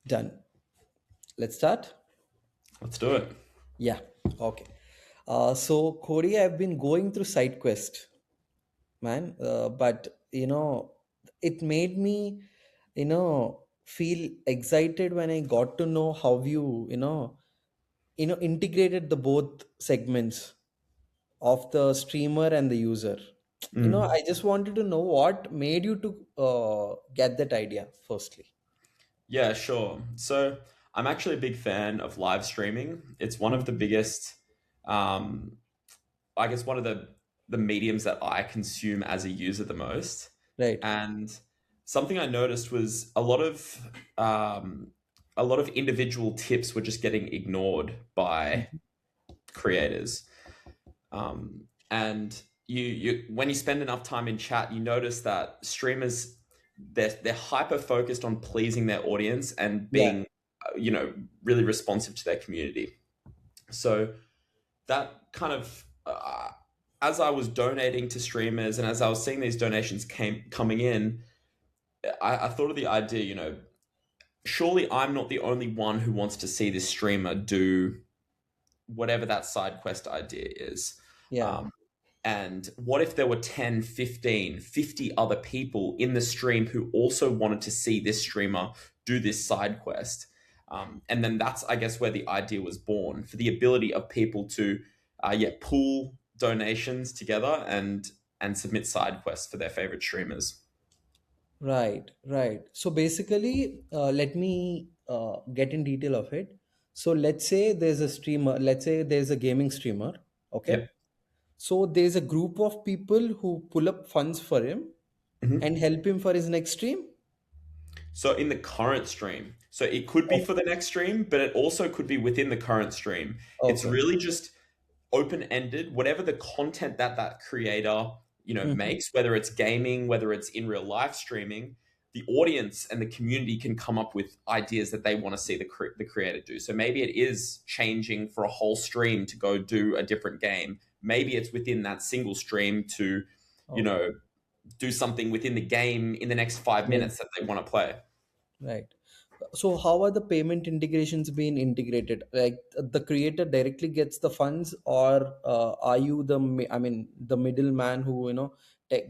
Done. Let's start. Let's do it. Yeah. Okay. So Cody, I've been going through side quest, man. But it made me, feel excited when I got to know how you integrated the both segments of the streamer and the user. Mm. I just wanted to know what made you to get that idea. Firstly. Yeah, sure. So I'm actually a big fan of live streaming. It's one of the Mhm. biggest, um, I guess, one of the mediums that I consume as a user the most. Right. And something I noticed was a lot of individual tips were just getting ignored by Mhm. creators. And you when you spend enough time in chat, you notice that streamers they're hyper focused on pleasing their audience and Yeah. being really responsive to their community. So that kind of as I was donating to streamers and as I was seeing these donations came coming in, I thought of the idea, surely I'm not the only one who wants to see this streamer do whatever that side quest idea is. Yeah. Um, And what if there were 10, 15, 50 other people in the stream who also wanted to see this streamer do this side quest? And then that's, I guess, where the idea was born for the ability of people to, pool donations together and submit side quests for their favorite streamers. Right, right. So basically, let me get in detail of it. So let's say there's a streamer, let's say there's a gaming streamer, okay? Yep. So there's a group of people who pull up funds for him and Mhm. help him for his next stream. So in the current stream, so it could be for Okay, the next stream, but it also could be within the current stream. It's okay. really just open ended. Whatever the content that creator Mhm. makes, whether it's gaming, whether it's in real life streaming, the audience and the community can come up with ideas that they want to see the creator do. So maybe it is changing for a whole stream to go do a different game. Maybe it's within that single stream to you Okay, know do something within the game in the next 5 minutes that they want to play. right. So how are the payment integrations being integrated? Like the creator directly gets the funds, or are you I mean, the middleman who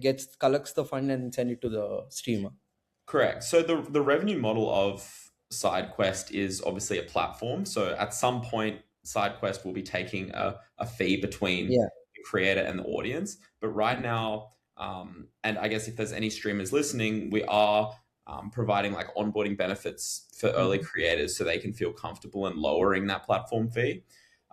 gets collects the fund and send it to the streamer? Correct. So the revenue model of SideQuest is obviously a platform. So at some point, SideQuest will be taking a fee between Yeah. the creator and the audience. But right now, and I guess if there's any streamers listening, we are providing like onboarding benefits for early Mhm. creators so they can feel comfortable in lowering that platform fee.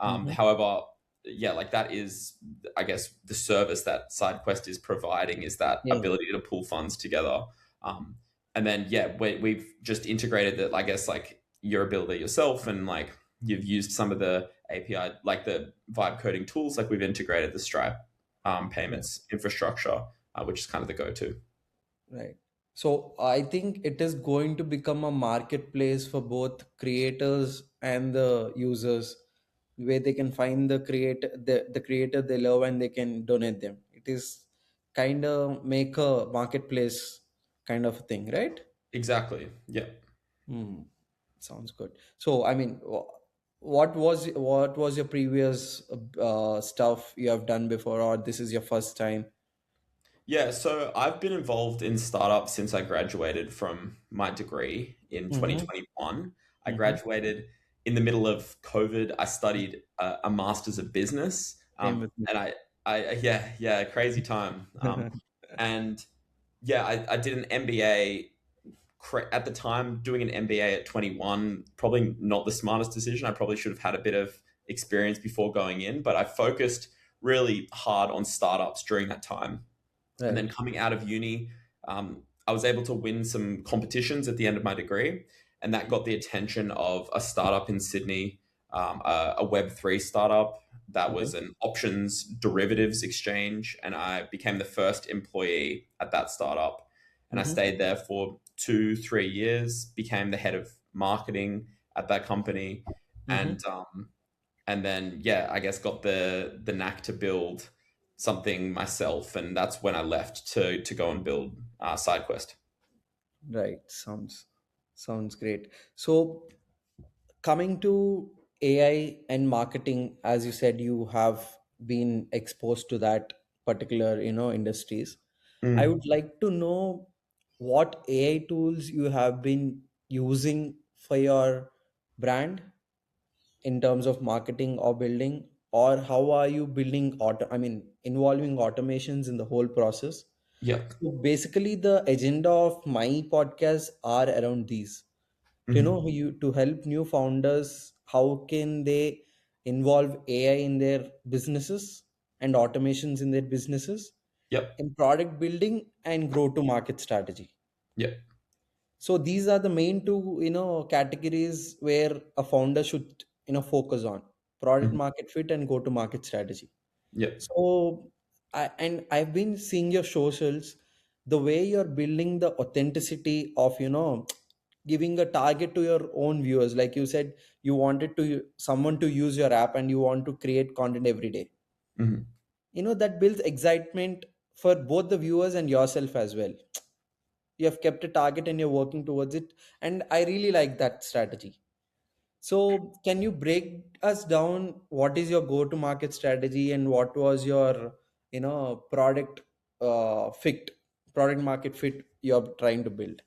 Mhm. However, yeah, like that is, I guess, the service that SideQuest is providing is that Yeah. ability to pull funds together. Um, and then yeah, we've just integrated that. I guess like you're a builder yourself, and like you've used some of the API, like the vibe coding tools. Like we've integrated the Stripe Right. payments infrastructure, which is kind of the go-to. Right. So I think it is going to become a marketplace for both creators and the users, where they can find the creator they love and they can donate them. It is kind of make a marketplace kind of thing, right? Exactly. Yeah. Hmm. Sounds good. So I mean, what was your previous stuff you have done before, or this is your first time? Yeah, so I've been involved in startups since I graduated from my degree in Mm-hmm. 2021. I Mm-hmm. graduated in the middle of COVID. I studied a master's of business, Same with me. and yeah, crazy time. And yeah, I did an MBA at the time. Doing an MBA at 21, probably not the smartest decision. I probably should have had a bit of experience before going in, but I focused really hard on startups during that time. And then Right. coming out of uni, I was able to win some competitions at the end of my degree. And that got the attention of a startup in Sydney, a Web3 startup that Okay. was an options derivatives exchange. And I became the first employee at that startup. And I Mm-hmm. stayed there for 2, 3 years, became the head of marketing at that company. Mm-hmm. And then yeah, I guess got the knack to build something myself, and that's when I left to go and build SideQuest. Right. Sounds Sounds great. So coming to AI and marketing, as you said, you have been exposed to that particular, industries. I Mm. would like to know what AI tools you have been using for your brand in terms of marketing or building, or how are you building involving automations in the whole process. Yeah. So basically the agenda of my podcast are around these, Hmm. to help new founders how can they involve AI in their businesses and automations in their businesses, Yep. in product building and grow to market strategy. Yep. So these are the main two, categories where a founder should, focus on: product Hmm. market fit and go to market strategy. Yep. So I've been seeing your socials, the way you're building the authenticity of, giving a target to your own viewers. Like you said, you wanted to someone to use your app and you want to create content every day. Hmm. That builds excitement for both the viewers and yourself as well. You have kept a target and you're working towards it, and I really like that strategy. So can you break us down what is your go to market strategy and what was your, product fit product market fit you're trying to build?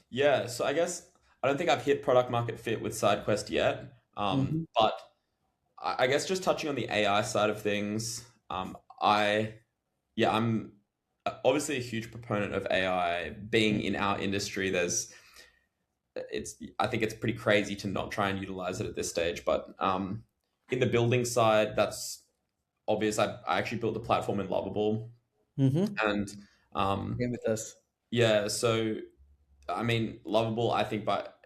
Yeah. So I guess I don't think I've hit product market fit with SideQuest yet. Mm-hmm. But I guess just touching on the AI side of things, I'm obviously a huge proponent of AI. Being in our industry, I think it's pretty crazy to not try and utilize it at this stage. But in the building side, that's obvious. I actually built the platform in Lovable, Mm-hmm. and um, Same with us. yeah, so I mean, Lovable, I think, but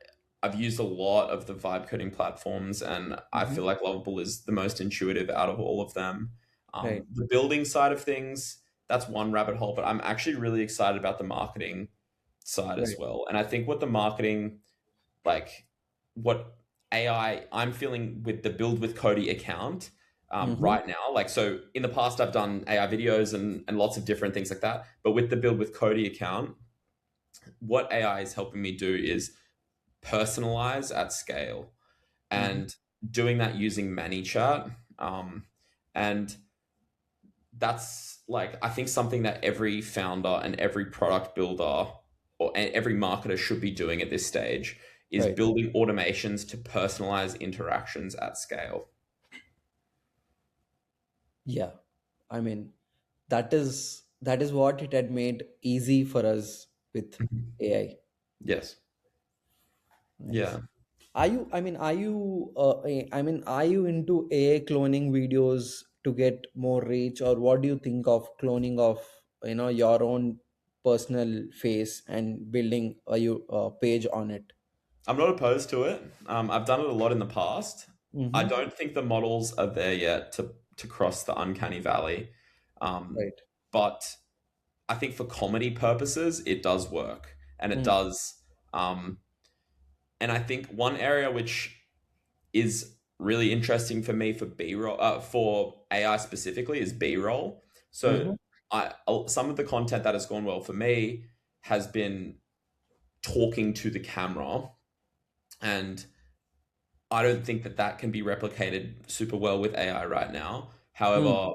I've used a lot of the vibe coding platforms, and I Mm-hmm. feel like Lovable is the most intuitive out of all of them. Right. The building side of things, that's one rabbit hole, but I'm actually really excited about the marketing side as Right. well. And I think what the marketing, like what I'm feeling with the Build with Cody account Mm-hmm. right now. Like, so in the past, I've done AI videos and lots of different things like that. But with the Build with Cody account, what AI is helping me do is personalize at scale Mm-hmm. and doing that using ManyChat. And that's like, I think something that every founder and every product builder or every marketer should be doing at this stage is Right. building automations to personalize interactions at scale. Yeah. I mean, that is what it had made easy for us with Mhm. AI. Yes. Nice. Yeah. Are you into AI cloning videos to get more reach, or what do you think of cloning of, your own personal face and building a page on it? I'm not opposed to it. I've done it a lot in the past. I Mm-hmm. don't think the models are there yet to cross the uncanny valley. Um, Right. but I think for comedy purposes, it does work, and it Mm. does. Um, and I think one area which is really interesting for me for B roll, for AI specifically, is B roll. So Mm-hmm. some of the content that has gone well for me has been talking to the camera, and I don't think that that can be replicated super well with AI right now. Mm. However,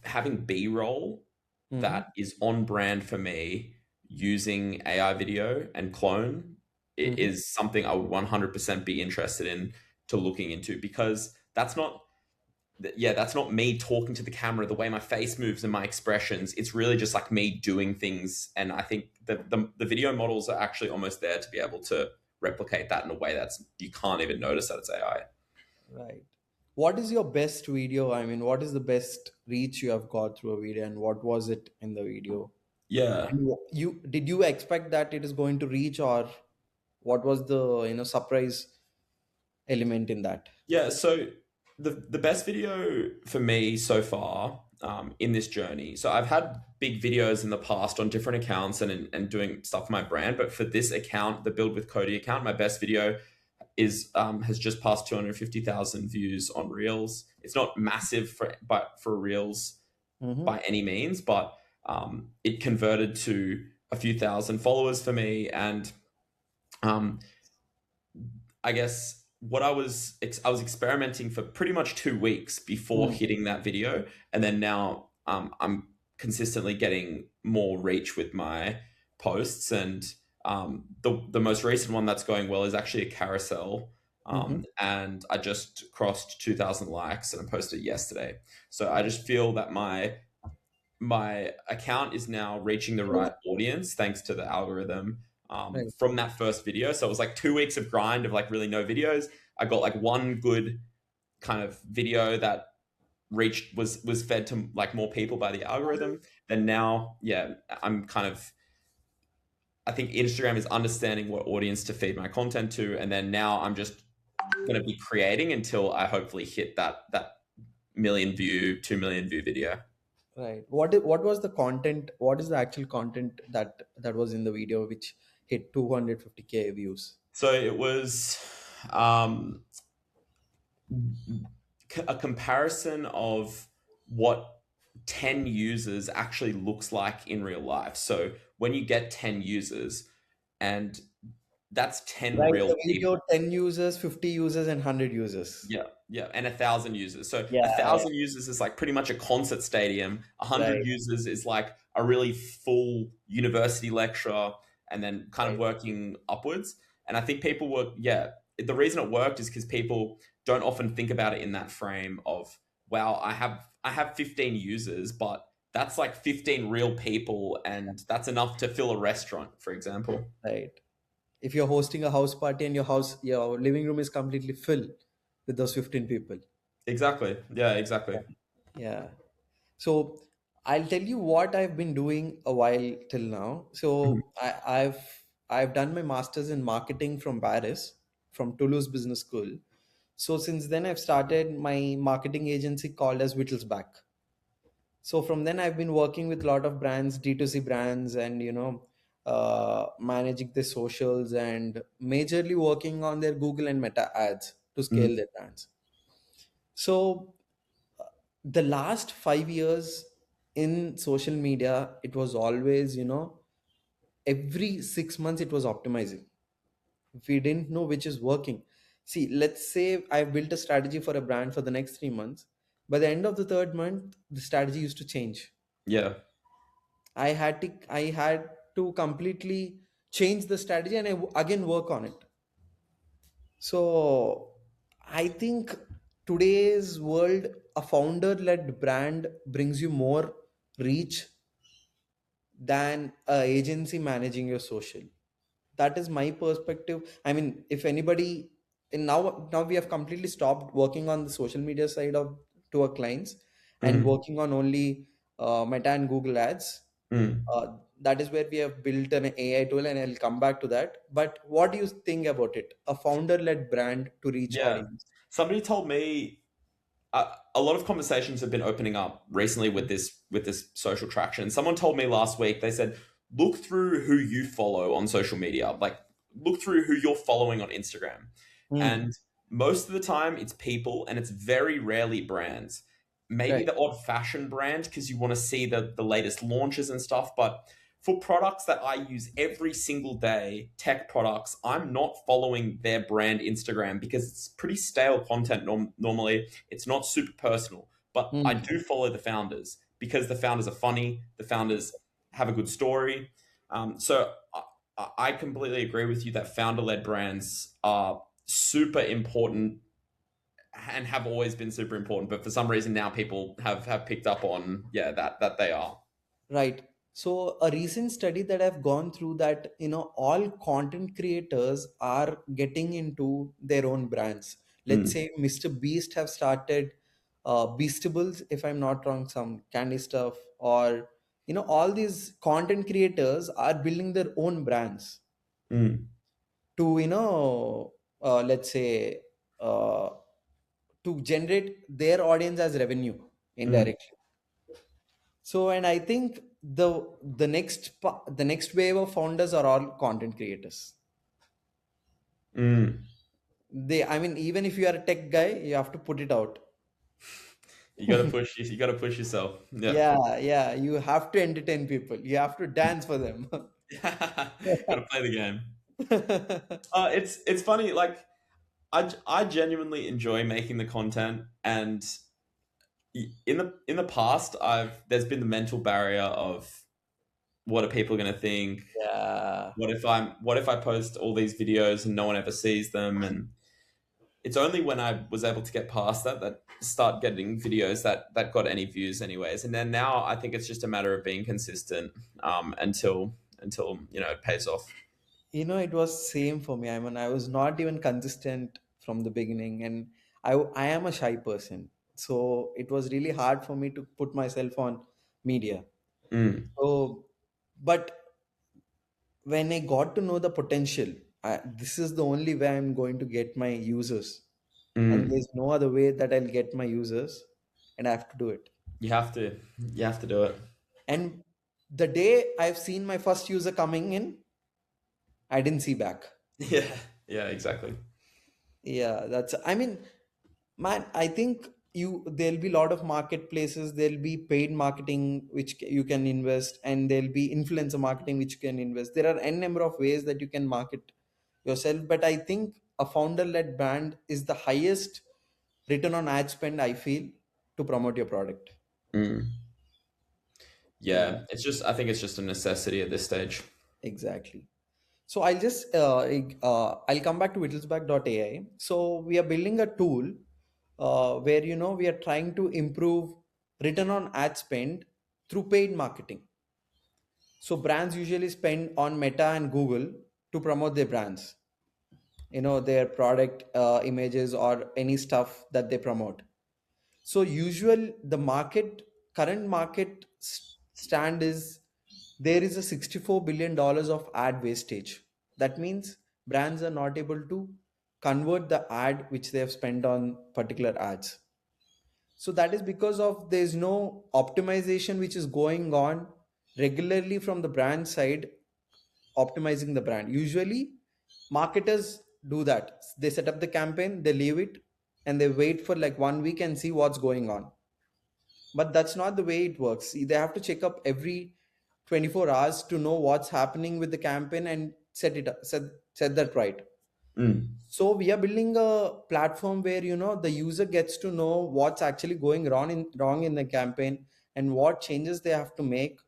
having B roll Mm-hmm. that is on brand for me using AI video and clone Mm-hmm. is something I would 100% be interested in to looking into, because that's not me talking to the camera, the way my face moves and my expressions. It's really just like me doing things. And I think the video models are actually almost there to be able to replicate that in a way that's you can't even notice that it's AI. Right. What is your best video? I mean, what is the best reach you have got through a video, and what was it in the video? Yeah. And you did you expect that it is going to reach, or what was the, surprise element in that? Yeah, so the best video for me so far in this journey. So I've had big videos in the past on different accounts and doing stuff for my brand, but for this account, the Build with Cody account, my best video is has just passed 250,000 views on Reels. It's not massive for Reels Mm-hmm. by any means, but it converted to a few thousand followers for me, and Um, I guess what I was experimenting for pretty much 2 weeks before Mm, hitting that video, and then now I'm consistently getting more reach with my posts, and the most recent one that's going well is actually a carousel. mm-hmm. And I just crossed 2,000 likes and I posted it yesterday. So I just feel that my account is now reaching the right audience thanks to the algorithm Right, from that first video. So it was like 2 weeks of grind of like really no videos. I got like one good kind of video that reached was fed to like more people by the algorithm. Then now, yeah, I'm kind of I think Instagram is understanding what audience to feed my content to, and then now I'm just going to be creating until I hopefully hit that million view, 2 million view video. right. What was the content? What is the actual content that was in the video which hit 250K views? So it was um, a comparison of what 10 users actually looks like in real life. So when you get 10 users, and that's 10 Right, real the video, people. 10 users, 50 users, and 100 users. Yeah, yeah, and 1,000 users. So Yeah, a yeah, thousand users is like pretty much a concert stadium. 100 right, users is like a really full university lecture, and then kind of right, working upwards. And I think people were, yeah, the reason it worked is because people don't often think about it in that frame of, wow, I have 15 users, but that's like 15 real people, and that's enough to fill a restaurant, for example. right. If you're hosting a house party and your living room is completely filled with those 15 people. Exactly. Yeah, exactly. Yeah. So I'll tell you what I've been doing a while till now. Mhm. So I've done my master's in marketing from Paris, from Toulouse Business School. So since then I've started my marketing agency called as Wittelsbach. So from then I've been working with a lot of brands, D2C brands, and managing their socials and majorly working on their Google and Meta ads to Mm. scale their brands. So the last 5 years in social media, it was always, every 6 months it was optimizing. We didn't know which is working. See, let's say I've built a strategy for a brand for the next 3 months. By the end of the third month, the strategy used to change. Yeah. I had to completely change the strategy and again work on it. So I think today's world, a founder-led brand brings you more reach than a agency managing your social. That is my perspective. I mean, if anybody, and now we have completely stopped working on the social media side of to our clients and Mm. working on only Meta and Google ads. Mm. That is where we have built an AI tool, and I'll come back to that. But what do you think about it? A founder-led brand to reach Yeah. audience. Somebody told me a lot of conversations have been opening up recently with this social traction. Someone told me last week. They said, look through who you follow on social media. Like, look through who you're following on Instagram, Hmm. and most of the time it's people, and it's very rarely brands. Maybe Right. the odd fashion brand because you want to see the latest launches and stuff, but for products that I use every single day, tech products, I'm not following their brand Instagram because it's pretty stale content normally. It's not super personal, but I Hmm. do follow the founders because the founders are funny, the founders have a good story. So I completely agree with you that founder led brands are super important and have always been super important, but for some reason now people have picked up on, yeah, that they are. Right. So a recent study that I've gone through, that all content creators are getting into their own brands. Let's Mm, say Mr. Beast have started Beastables, if I'm not wrong, some candy stuff, or all these content creators are building their own brands mm, to let's say uh, to generate their audience as revenue mm, indirectly. So, and I think the next wave of founders are all content creators. mm. I mean, even if you are a tech guy, you have to put it out. You got to push yourself. Yeah. Yeah, yeah, you have to entertain people. You have to dance for them. Got to play the game. It's funny. Like I genuinely enjoy making the content, and in the past, I've there's been the mental barrier of what are people going to think? Yeah. What if I post all these videos and no one ever sees them? And it's only when I was able to get past that start getting videos that got any views anyways. And then now I think it's just a matter of being consistent until it pays off. It was same for me. I mean, I was not even consistent from the beginning, and I am a shy person, so it was really hard for me to put myself on media. Mm, So, but when I got to know the potential, this is the only way I'm going to get my users, and mm. there's no other way that I'll get my users, and I have to do it. You have to do it. And the day I've seen my first user coming in, I didn't see back. Yeah, yeah, exactly. Yeah, I mean, man, I think there'll be a lot of marketplaces, there'll be paid marketing which you can invest, and there'll be influencer marketing which you can invest. There are n number of ways that you can market yourself, but I think a founder-led brand is the highest return on ad spend, I feel, to promote your product. Mm. Yeah, Yeah, I think it's just a necessity at this stage. exactly. So I'll come back to Wittelsbach.ai. So we are building a tool where we are trying to improve return on ad spend through paid marketing. So brands usually spend on Meta and Google to promote their brands, their product images or any stuff that they promote. So usual the current market stand is there is a $64 billion of ad wastage. That means brands are not able to convert the ad which they have spent on particular ads. So that is because of there's no optimization which is going on regularly from the brand side, optimizing the brand. Usually marketers do that. They set up the campaign, they leave it, and they wait for like 1 week and see what's going on. But that's not the way it works. See, they have to check up every 24 hours to know what's happening with the campaign and set that right. Mm, So we are building a platform where the user gets to know what's actually going wrong in the campaign and what changes they have to make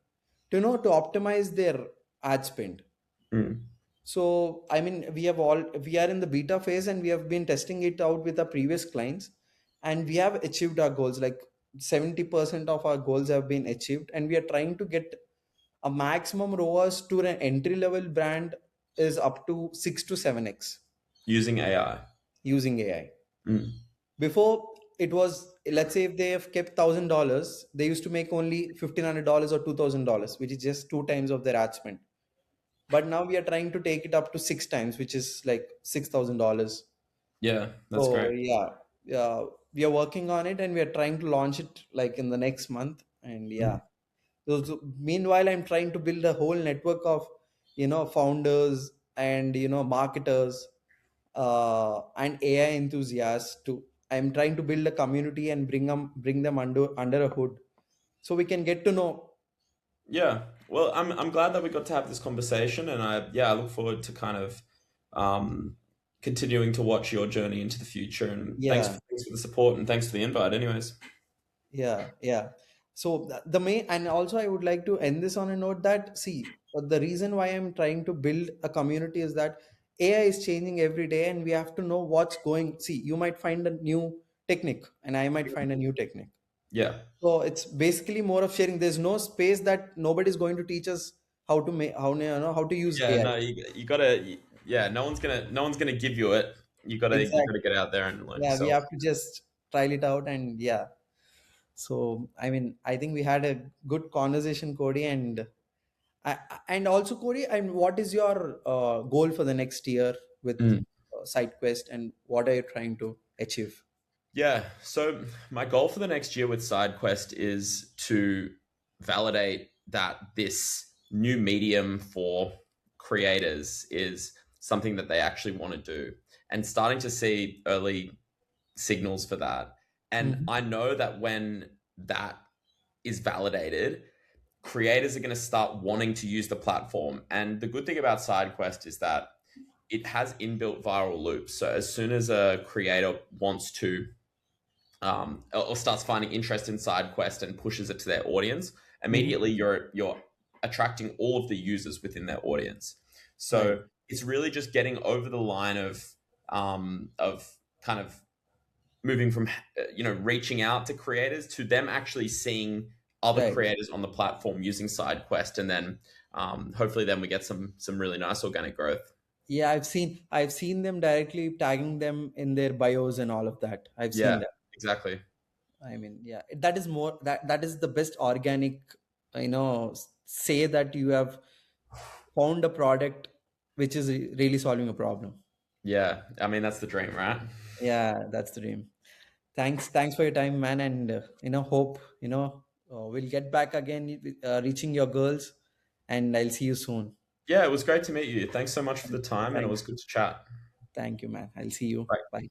to optimize their ad spend. mm. So I mean we are in the beta phase and we have been testing it out with our previous clients, and we have achieved our goals. Like 70% of our goals have been achieved, and we are trying to get a maximum ROAS to an entry level brand is up to 6 to 7x Using AI. using AI. Mm. Before it was, let's say if they have kept $1,000, they used to make only $1,500 or $2,000, which is just two times of their ad spend. But now we are trying to take it up to six times, which is like $6,000. Yeah, that's So great. yeah, we are working on it and we are trying to launch it like in the next month. And Mm. yeah, so meanwhile, I'm trying to build a whole network of founders and marketers and AI enthusiasts. I'm trying to build a community and bring them under a hood, so we can get to know. Yeah. Well, I'm glad that we got to have this conversation, and I look forward to kind of um, continuing to watch your journey into the future. And Yeah, thanks for the support, and thanks for the invite. Anyways. yeah. So the main, and also I would like to end this on a note that, see, the reason why I'm trying to build a community is that AI is changing every day, and we have to know what's going. See, you might find a new technique, and I might find a new technique. Yeah. So it's basically more of sharing. There's no space that nobody's going to teach us how to make how to use Yeah. AI. No, you gotta. Yeah. No one's gonna give you it. You gotta Exactly. get out there and learn Yeah, we yourself. have to just trial it out, and yeah. So I mean, I think we had a good conversation, Cody, and also Cody. And what is your goal for the next year with Mm. SideQuest, and what are you trying to achieve? Yeah. So my goal for the next year with SideQuest is to validate that this new medium for creators is something that they actually want to do, and starting to see early signals for that. And Mhm. I know that when that is validated, creators are going to start wanting to use the platform. And the good thing about SideQuest is that it has inbuilt viral loops. So as soon as a creator wants to or starts finding interest in side quest and pushes it to their audience, Hmm. immediately you're attracting all of the users within their audience. Right. So it's really just getting over the line of kind of moving from reaching out to creators to them actually seeing other Right. creators on the platform using side quest, and then hopefully then we get some really nice organic growth. Yeah, I've seen them directly tagging them in their bios and all of that. I've seen Yeah, that. exactly. I mean, yeah, that is more, that is the best organic, say that you have found a product which is really solving a problem. Yeah, I mean that's the dream, right? Yeah, that's the dream. Thanks for your time, man, and hope we'll get back again, reaching your goals, and I'll see you soon. Yeah, it was great to meet you. Thanks so much for the time, and it Thank, was good to chat. thank you, man. I'll see you. Bye. Bye.